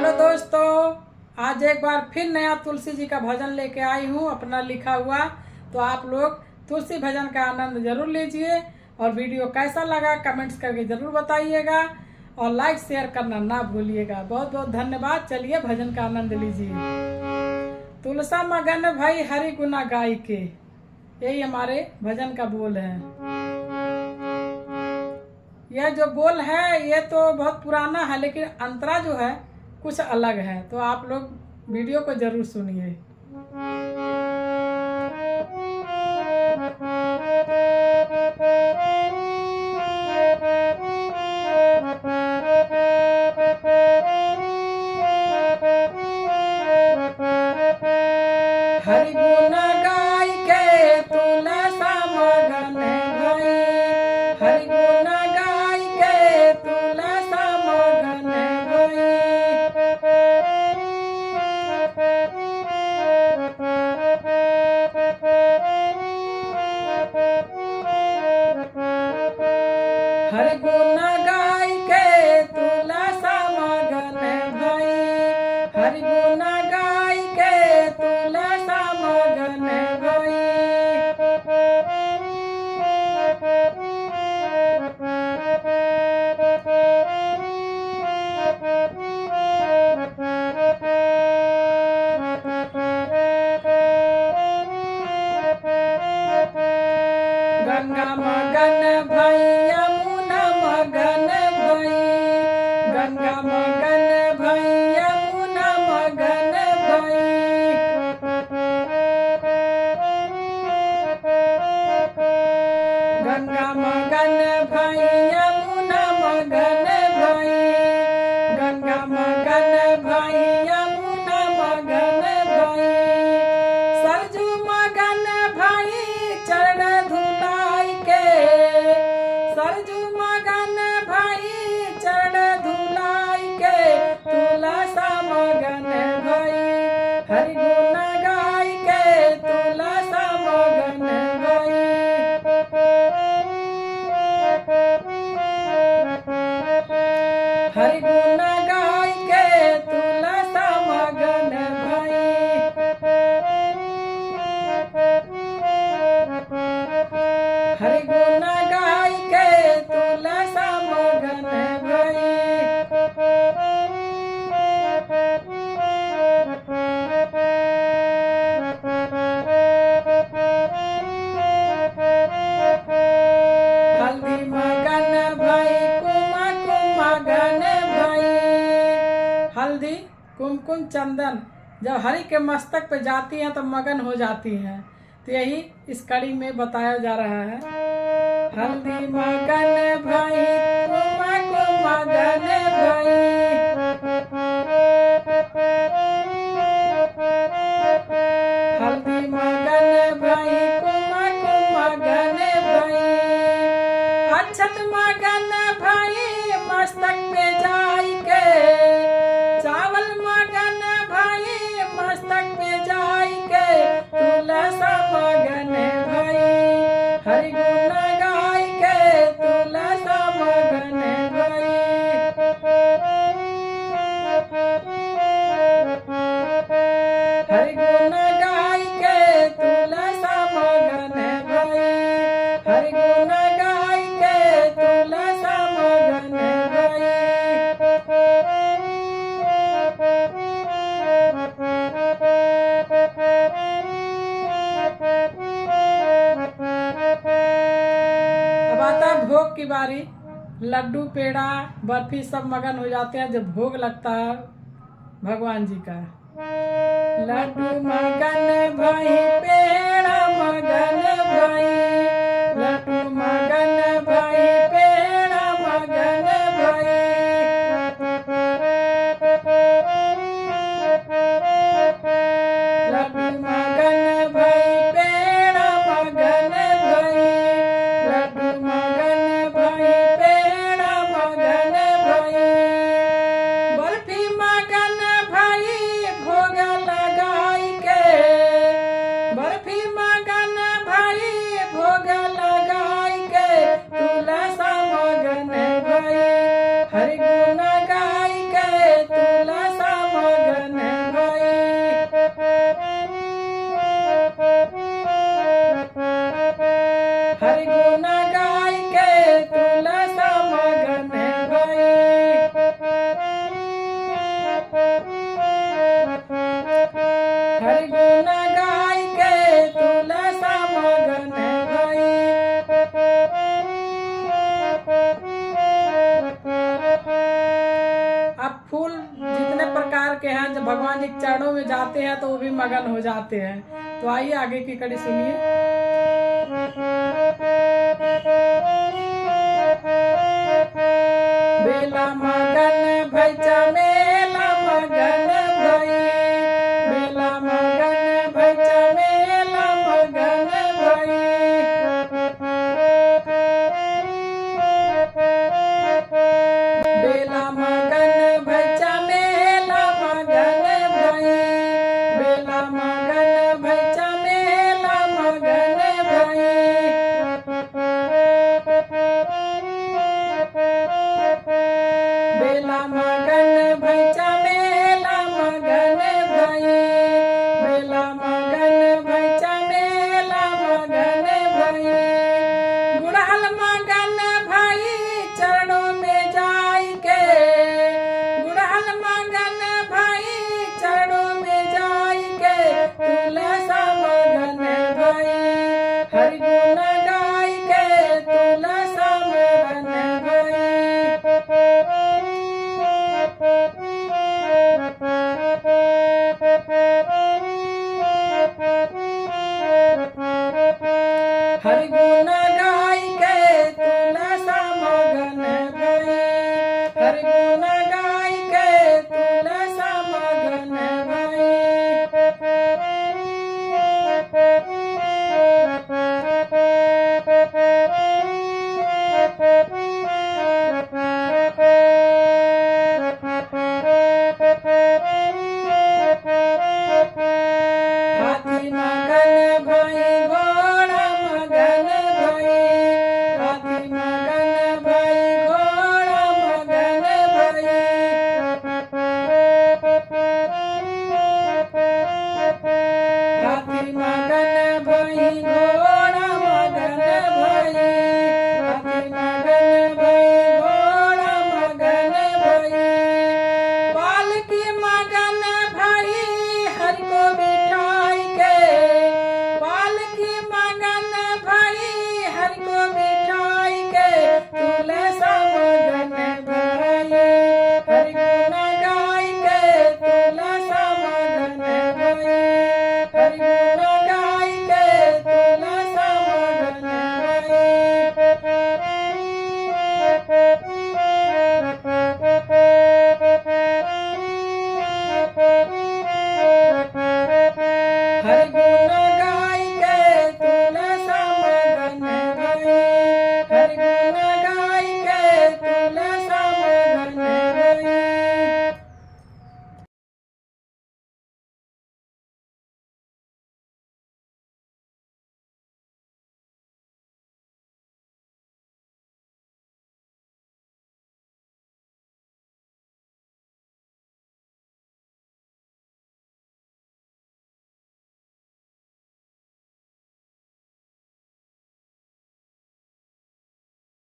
Hello दोस्तों, आज एक बार फिर नया तुलसी जी का भजन लेके आई हूँ अपना लिखा हुआ। तो आप लोग तुलसी भजन का आनंद जरूर लीजिए और वीडियो कैसा लगा कमेंट्स करके जरूर बताइएगा और लाइक शेयर करना ना भूलिएगा। बहुत बहुत धन्यवाद। चलिए भजन का आनंद लीजिए। तुलसा मगन भाई हरि गुना गाय के, यही हमारे भजन का बोल है। यह जो बोल है ये तो बहुत पुराना है, लेकिन अंतरा जो है कुछ अलग है। तो आप लोग वीडियो को जरूर सुनिए। हरि गुण गाय के तुलसा मगन भई, हरि गुण गाय के तुलसा मगन भई। हरि गुण गाय के तुलसा मगन भई, हरि गुण गाय के तुलसा मगन भई। गंगा मगन भई, यमुना मगन भई, गंगा मगन भई, यमुना मगन भई। गंगा मगन भई, यमुना मगन भई, गंगा मगन भई, यमुना मगन भई। सरजू मगन भई, चरण धुलाई के, सरजू मगन भई, चरण धुलाई के तुलसा मगन भई। हरि गुण गाय के तुलसा मगन भई। हरि गुण गाय के तुलसा मगन भई। हरि गुण गाय के तुलसा मगन भई। हल्दी मगन भई, कुमकुम मगन भई। हल्दी कुमकुम चंदन जब हरि के मस्तक पे जाती हैं तो मगन हो जाती हैं। तो यही इस कड़ी में बताया जा रहा है। हल्दी मगन भई, कुमकुम मगन भई। हल्दी मगन भई, कुमकुम मगन भई। अक्षत मगन भई, मस्तक पे जाई के, चावल मगन भई, मस्तक पे जाई के तुलसा मगन भई। हरि गुण गाय के तुलसा मगन भई। हरि गुण गाय के तुलसा मगन भई। हरि गुण गाय के तुलसा मगन भई। अब आता है भोग की बारी। लड्डू पेड़ा बर्फी सब मगन हो जाते हैं जब भोग लगता है भगवान जी का। लड्डू मगन भई, पेड़ा मगन भई, लड्डू मगन भई, पेड़ा मगन भई। लड्डू मगन भई, पेड़ा मगन भई, लड्डू मगन भई, पेड़ा मगन भई। बर्फी मगन भई, भोग लगाई के, बर्फी मगन भई, भोग लगाई के तुलसा मगन भई। हरि गुण गाय के तुलसा के हैं, जब भगवान जी के चरणों में जाते हैं तो वो भी मगन हो जाते हैं। तो आइए आगे की कड़ी सुनिए। बेला मगन भई चमेला मगन भई, बेला मगन भई चमेला मगन भई। बेला मगन भई चमेला मगन भई, बेला मगन भई चमेला मगन भई। बेला मगन भई चमेला मगन भई, बेला मगन भई चमेला मगन भई। गुड़हल मगन भई चरणों में जाई के, गुड़हल मगन भई चरणों में जाई के। तुलसा मगन भई हरि गुण गाई के, तुलसा मगन भई। हरि गुण गाई के तुलसा मगन भई, हरि गुण गाई के तुलसा मगन भई।